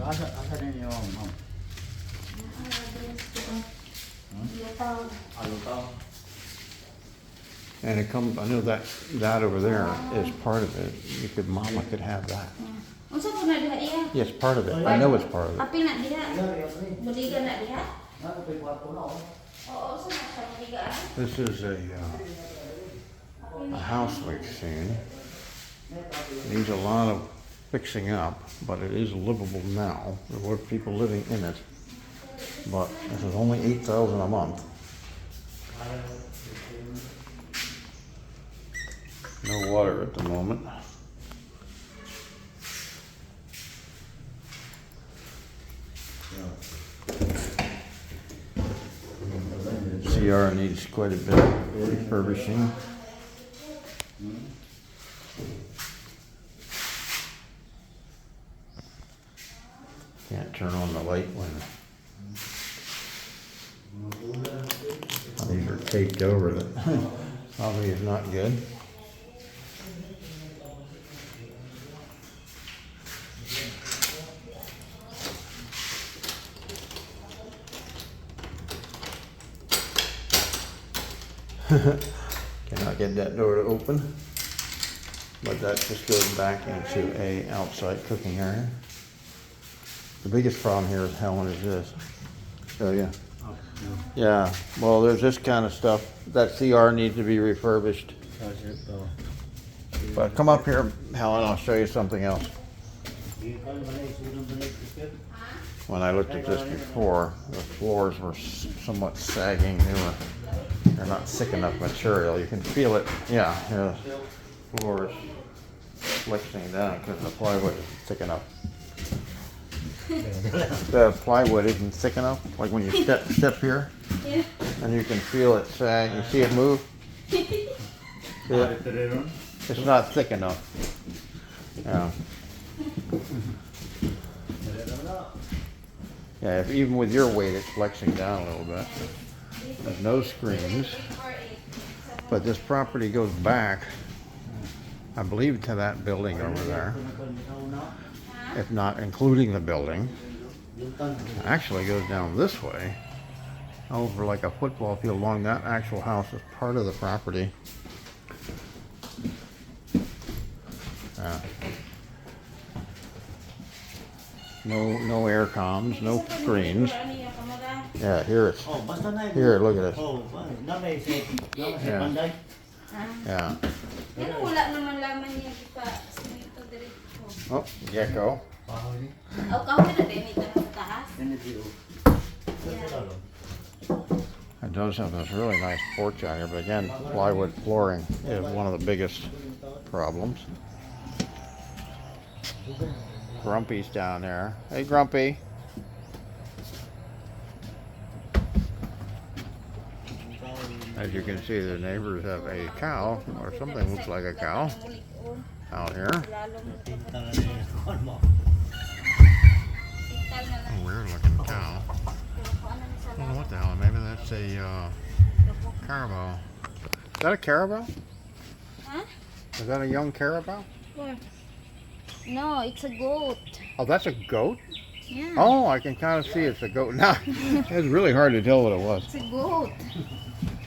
asa ninyo, ma'am? And it comes, I know that over there is part of it. Mama could have that. Unsa po na diha iya? Yes, part of it. I know it's part of it. Apil na diha? Budiga na diha? Oo, sa na budiga. This is a house we've seen. Needs a lot of fixing up, but it is livable now. There were people living in it, but this is only $8,000 a month. No water at the moment. CR needs quite a bit of refurbishing. Can't turn on the light when these are taped over. That probably is not good. Cannot get that door to open, but that just goes back into a outside cooking area. The biggest problem here, Helen, is this. Oh yeah. Yeah, well, there's this kind of stuff. That CR needs to be refurbished. But come up here, Helen, I'll show you something else. When I looked at this before, the floors were somewhat sagging. They're not thick enough material. You can feel it. Yeah, the floor is flexing down because the plywood isn't thick enough. The plywood isn't thick enough. Like when you step here, Yeah. and you can feel it sag. You see it move? See it? It's not thick enough. Yeah. Yeah, even with your weight, it's flexing down a little bit. There's no screens, but this property goes back, I believe, to that building over there, if not including the building. It actually goes down this way, over like a football field along that actual house is part of the property. No air comms, no screens. Yeah, here, look at this. Yeah. Yeah. Oh, gecko. It does have this really nice porch out here, but again, plywood flooring is one of the biggest problems. Grumpy's down there. Hey, Grumpy. As you can see, the neighbors have a cow, or something looks like a cow, out here. A weird looking cow. I don't know what the hell, maybe that's a carabao. Is that a carabao? Huh? Is that a young carabao? Where? No, it's a goat. Oh, that's a goat? Yeah. Oh, I can kind of see it's a goat. Now, it's really hard to tell what it was. It's a goat.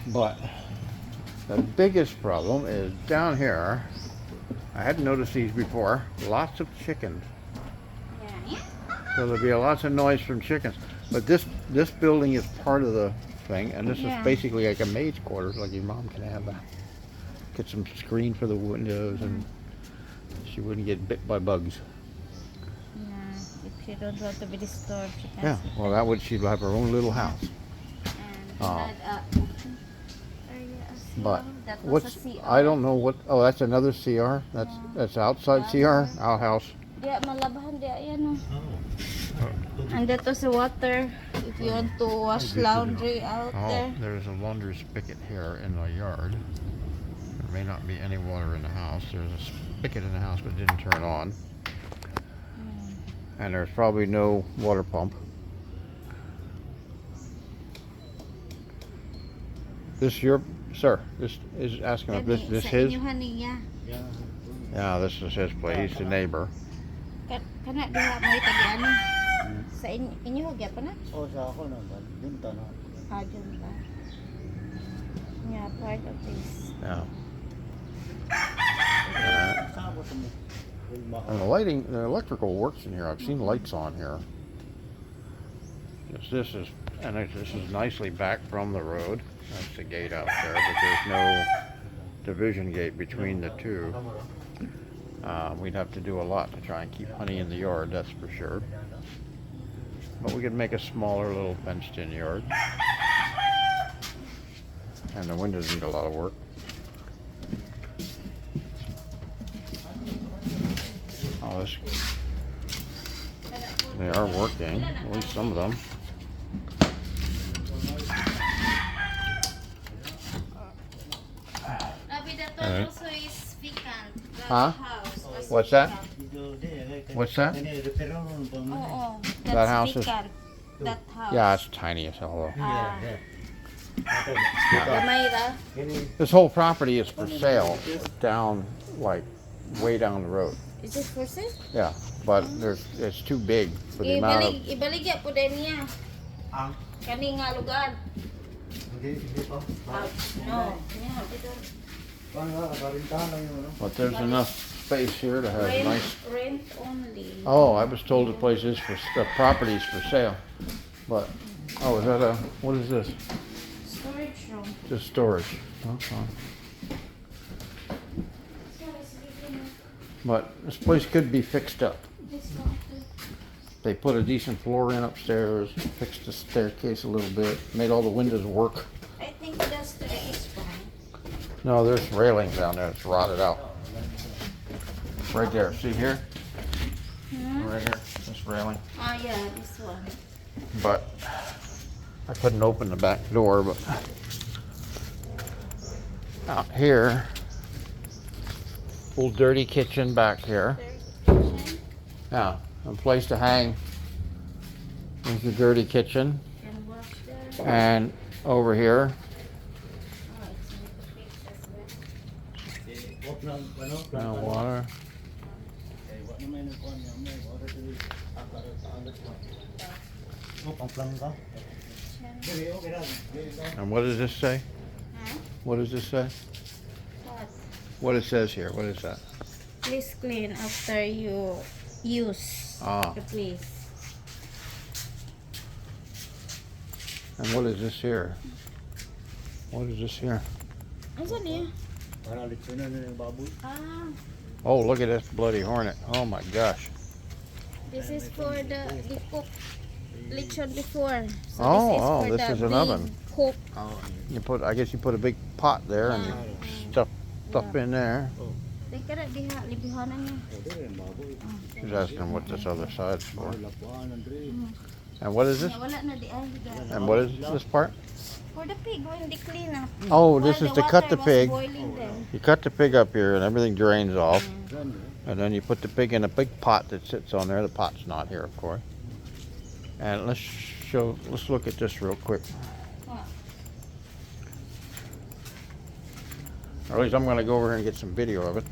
But the biggest problem is down here. I hadn't noticed these before. Lots of chickens. Yeah. So there'll be lots of noise from chickens. But this building is part of the thing, and this is basically like a maid's quarters, like your mom can have that. Get some screen for the windows, and she wouldn't get bit by bugs. Yeah, if she don't want to be disturbed, she can. Yeah, well, she'd have her own little house. And But I don't know what. Oh, that's another CR. That's outside CR. Our house. Yeah, malabahan dia yan. And that was the water. If you want to wash laundry out there. There's a laundry spigot here in the yard. There may not be any water in the house. There's a spigot in the house, but it didn't turn on. And there's probably no water pump. This your sir? This is asking if this his? Yeah, this is his place. He's the neighbor. Kana diha may tagiano. Sa inyo hugya pa na? O sa ako naman, junta na. Junta. Yeah, part of this. Yeah. Sabo to mo. And the lighting, the electrical works in here. I've seen lights on here. This is, and this is nicely back from the road. That's the gate out there, but there's no division gate between the two. We'd have to do a lot to try and keep honey in the yard, that's for sure. But we could make a smaller little fenced-in yard. And the windows need a lot of work. Oh, this, they are working, at least some of them. Alright. Also is vacant. The Huh? house was What's that? vacant. What's that? Oo, That that's house is- vacant. That house. Yeah, it's tiny as hell though. Gamay ra. This whole property is for sale down, like, way down the road. Is this for sale? Yeah, but it's too big for the amount of... Ibaligya po din niya. Ang? Kani nga lugar. Hindi pa. No. Yeah, dito. Paano nga, karintahan lang yun, no? But there's enough space here to have nice... Rent only. Oh, I was told the place is for, the property's for sale. But, oh, is that a, what is this? Storage room. Just storage. Okay. But this place could be fixed up. This one. They put a decent floor in upstairs, fixed the staircase a little bit, made all the windows work. I think that's the is fine. No, there's railings down there. It's rotted out. Right there. See here? Right here. This railing. Ah, yeah, this one. But I couldn't open the back door. But out here, old dirty kitchen back here. Yeah, a place to hang. There's the dirty kitchen. Can wash there. And over here, Oh, it's in the fix as well. Wag lang, ano? water. Eh, wag naman yung kuwan niya, may water to be akara sa alat ko. Oh, pang-plan ka? Sige, okay lang. And what does this say? Huh? What does this say? What? What it says here? What is that? Please clean after you use Ah. the place. And what is this here? What is this here? Ano niya? Para litsunan na yung baboy. Ah, Oh, look at this bloody hornet. Oh my gosh. this is for the cook lechon before. So Oh, for this the is an big oven. Cook. Oo. You put, I guess you put a big pot there and you stuff in there. Teka na, libihanan niya. Pwede rin, baboy. She's asking what this other side's for. Lapuan, Andre. And what is this? Wala na di ay. And what is this part? For the pig, when they clean up. Oh, this While is to cut the water was pig. boiling then. You cut the pig up here and everything drains off. Dyan, And then you put the pig in a big pot that sits on there. The pot's not here, of course. And let's look at this real quick. What? Or at least I'm going to go over here and get some video of it.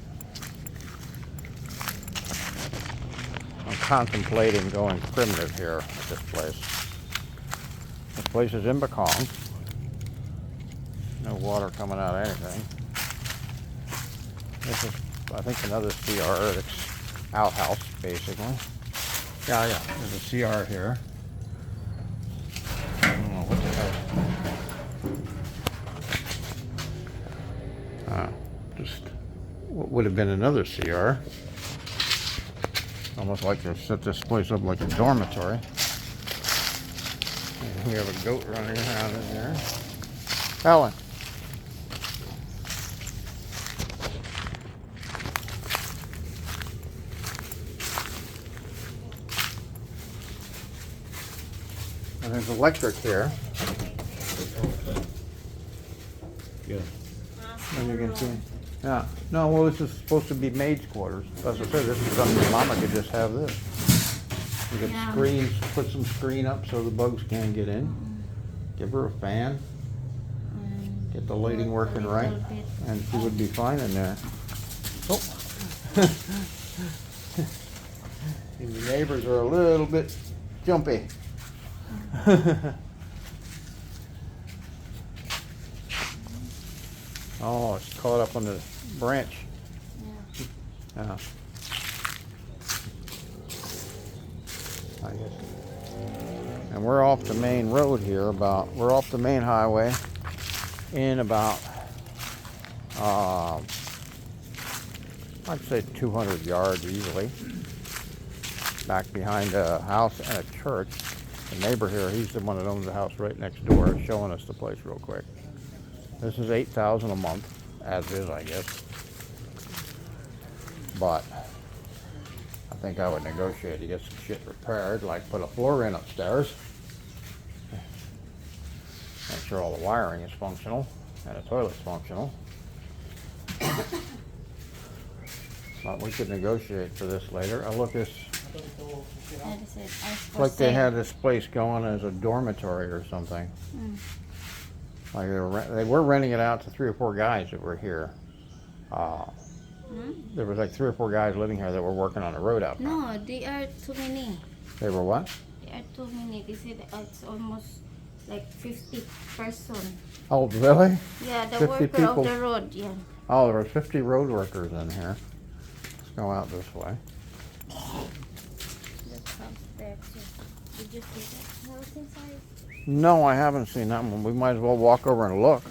I'm contemplating going primitive here at this place. This place is in Bacong. No water coming out of anything. This is, I think, another CR. It's outhouse, basically. Yeah, there's a CR here. I don't know what the hell. Just what would have been another CR. Almost like they set this place up like a dormitory. And we have a goat running around in there. Helen. And there's electric here. Yeah. And you can see. Yeah. No, well, this is supposed to be maid's quarters. As I said, this is something Mama could just have this. You could Yeah. screens, put some screen up so the bugs can't get in. Give her a fan. Get the lighting working right. And she would be fine in there. Oh. And the neighbors are a little bit jumpy. Oh, it's caught up on the branch. Yeah. I guess. And we're off the main road here we're off the main highway in about, I'd say 200 yards easily. Back behind a house and a church. The neighbor here, he's the one that owns the house right next door, is showing us the place real quick. This is $8,000 a month, as is, I guess. But I think I would negotiate to get some shit repaired, like put a floor in upstairs. Make sure all the wiring is functional and the toilet's functional. But we could negotiate for this later. Oh, look, this. It's like they had this place going as a dormitory or something. Like they were renting it out to 3 or 4 guys that were here. There was like 3 or 4 guys living here that were working on the road out there. No, they are too many. They were what? They are too many. They said it's almost like 50 person. Oh, really? Yeah, the 50 worker people. of the road, yeah. Oh, there were 50 road workers in here. Let's go out this way. Did you see that house inside? No, I haven't seen that one. We might as well walk over and look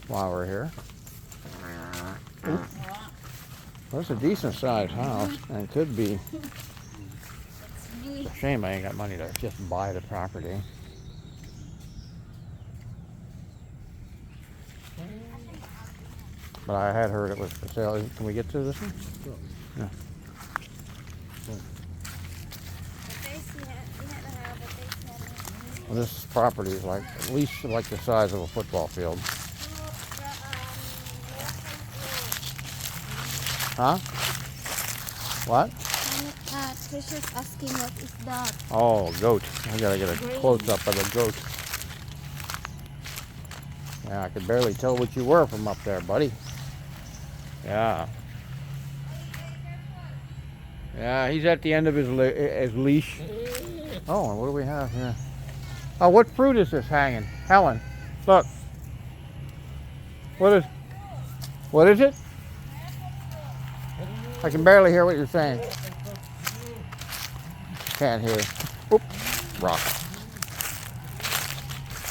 while we're here. Well, it's a decent sized house, and it could be. It's a shame I ain't got money to just buy the property. But I had heard it was for sale. Can we get to this one? Yeah. Well, this property is like at least like the size of a football field. Huh? What? Trisha's asking what is that? Oh, goat. I gotta get a close up of the goat. Yeah, I could barely tell what you were from up there, buddy. Yeah. Yeah, he's at the end of his leash. Oh, and what do we have here? Oh, what fruit is this hanging? Helen, look. What is it? I can barely hear what you're saying. Can't hear. Oop, rock.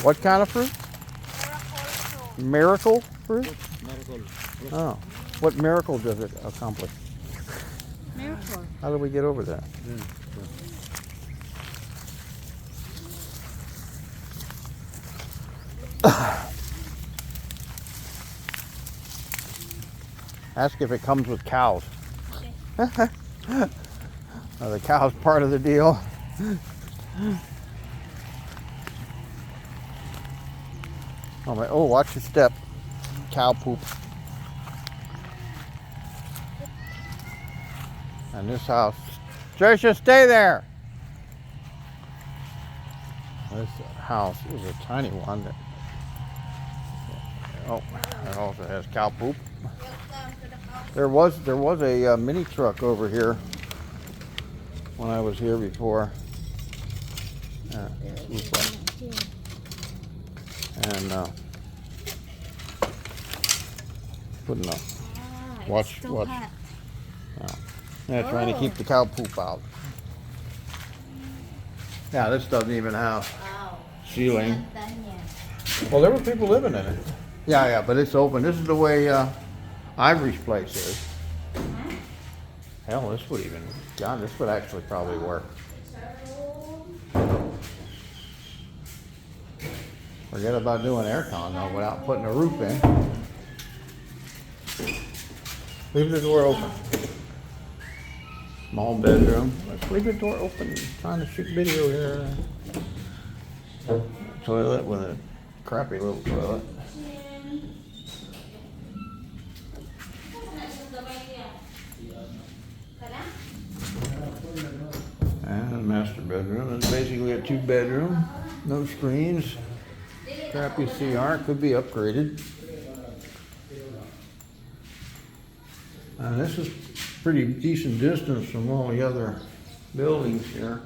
What kind of fruit? Miracle fruit? Miracle. Oh, what miracle does it accomplish? Miracle. How do we get over there? Ask if it comes with cows. Okay. Are the cows part of the deal? Oh, my, oh, watch your step. Cow poop. And this house. Trisha, stay there. This house is a tiny one. Oh, it also has cow poop. There was a mini truck over here when I was here before. And putting up. Watch. Yeah, trying to keep the cow poop out. Yeah, this doesn't even have ceiling. Well, there were people living in it. Yeah, but it's open. This is the way Ivory's place is. Hell, this would even, John, this would actually probably work. Forget about doing aircon though without putting a roof in. Leave the door open. Small bedroom. Let's leave the door open. I'm trying to shoot video here. Toilet with a crappy little toilet. And master bedroom. It's basically a 2-bedroom. No screens. Crappy CR. Could be upgraded. And this is pretty decent distance from all the other buildings here.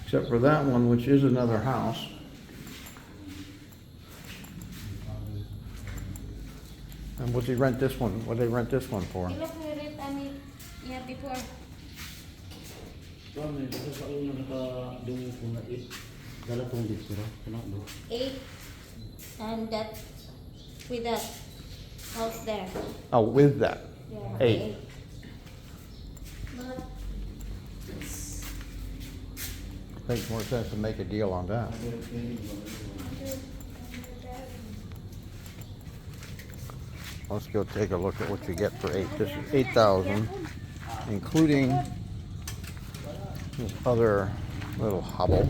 Except for that one, which is another house. And what'd he rent this one? What'd they rent this one for? Look at it, I mean, yeah, before. Sa una nakadungo ko na 8. Dala tong dito ra. Kana do. 8. And that, with that house there. Oh, with that. Yeah. 8. But Makes more sense to make a deal on that. Let's go take a look at what you get for 8. This is 8,000, including this other little hovel.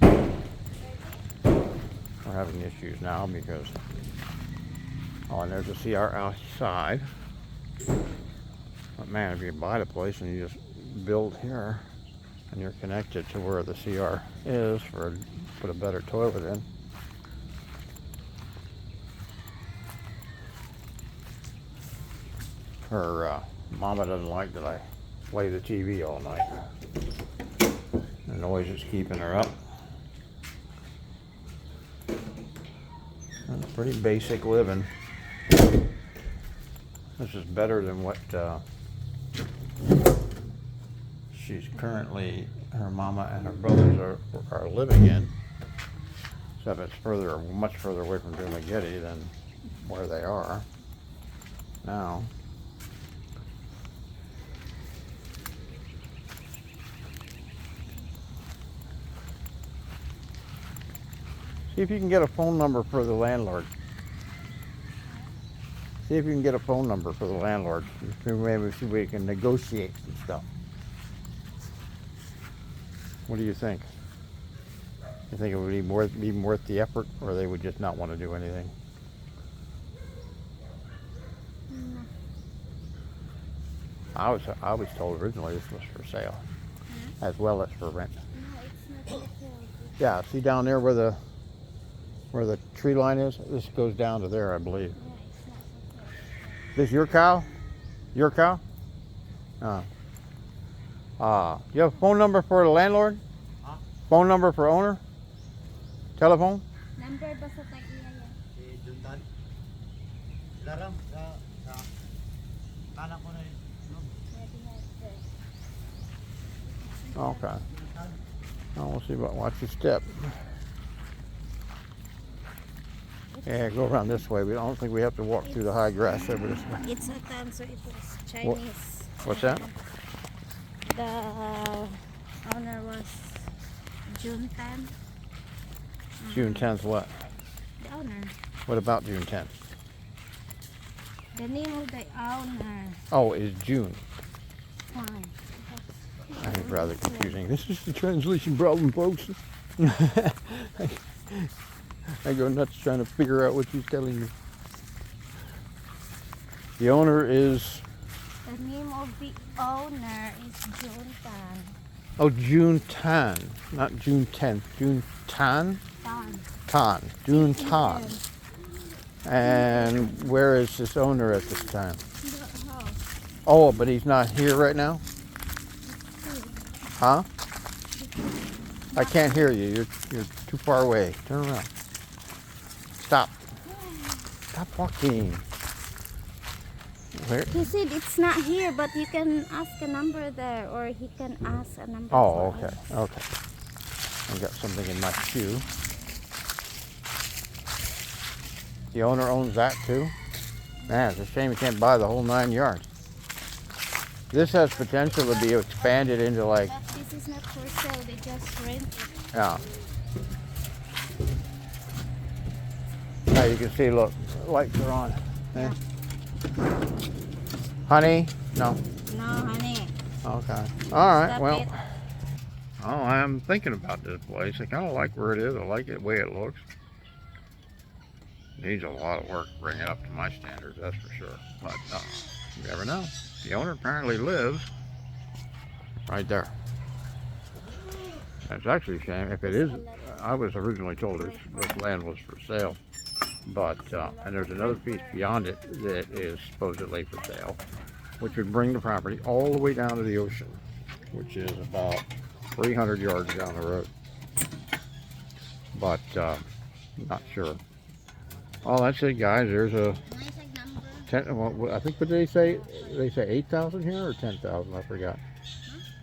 We're having issues now because, oh, and there's a CR outside. But man, if you buy the place and you just build here and you're connected to where the CR is for put a better toilet in. Her mama doesn't like that I play the TV all night. The noise is keeping her up. That's pretty basic living. This is better than what she's currently, her mama and her brothers are living in. Except it's much further away from Dumageddon than where they are now. See if you can get a phone number for the landlord. See if you can get a phone number for the landlord. Maybe see if we can negotiate some stuff. What do you think? You think it would be even worth the effort, or they would just not want to do anything? no. I was told originally this was for sale, as well as for rent. No, it's not for sale. Yeah, see down there where the tree line is? This goes down to there, I believe. Yeah, it's not for sale. This your cow? Your cow? You have a phone number for the landlord? Huh? Phone number for owner? Telephone? Number ba sa tag-iya yan? Si Juntan. Laram sa kanan ko na yun. Maybe not there. Okay. Oh, we'll see about watch your step. Yeah, go around this way. I don't think we have to walk through the high grass over this way. It's a tan, so it was Chinese. What's that? The owner was June 10. June 10th what? The owner. What about June 10th? The name of the owner. Oh, it's June. Why? I think rather confusing. This is the translation problem, folks. I go nuts trying to figure out what she's telling me. The owner is... The name of the owner is June 10. Oh, June Tan. Not June 10th. June Tan? Tan. Tan. June Tan. And where is this owner at this time? The house. Oh, but he's not here right now? Huh? I can't hear you. You're too far away. Turn around. Stop. Stop walking. Where? He said it's not here, but you can ask a number there, or he can ask a number. Oh, for okay. us. Okay. I got something in my shoe. The owner owns that too? Man, it's a shame you can't buy the whole 9 yards. This has potential to be expanded into like... But this is not for sale, they just rent it. Yeah. Now you can see, look, lights are on. Eh? Honey? No. No, honey. Okay. All right. Stop Well, it. oh, I'm thinking about this place. I kind of like where it is. I like it the way it looks. Needs a lot of work to bring it up to my standards, that's for sure. But you never know. The owner apparently lives right there. It's actually a shame. If it is, I was originally told this land was for sale. But, and there's another piece beyond it that is supposedly for sale, which would bring the property all the way down to the ocean, which is about 300 yards down the road. But, not sure. Oh, that's it, guys. There's a 10, well, I think, what did they say? They say 8,000 here or 10,000? I forgot.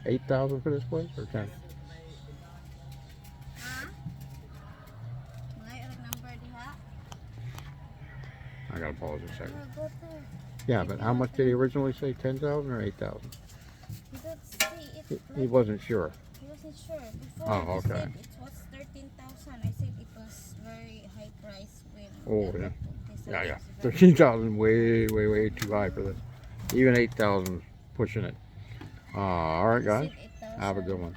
8,000 for this place or 10? I gotta pause a second. Yeah, but how much did he originally say? 10,000 or 8,000? He wasn't sure. He wasn't sure. Before Oh, okay. he said it was 13,000. I said it was very high price when. Oh, they yeah. said Yeah, yeah. it's very- 13,000, way too high for this. Even 8,000 pushing it. All right, he guys. said 8,000. Have a good one.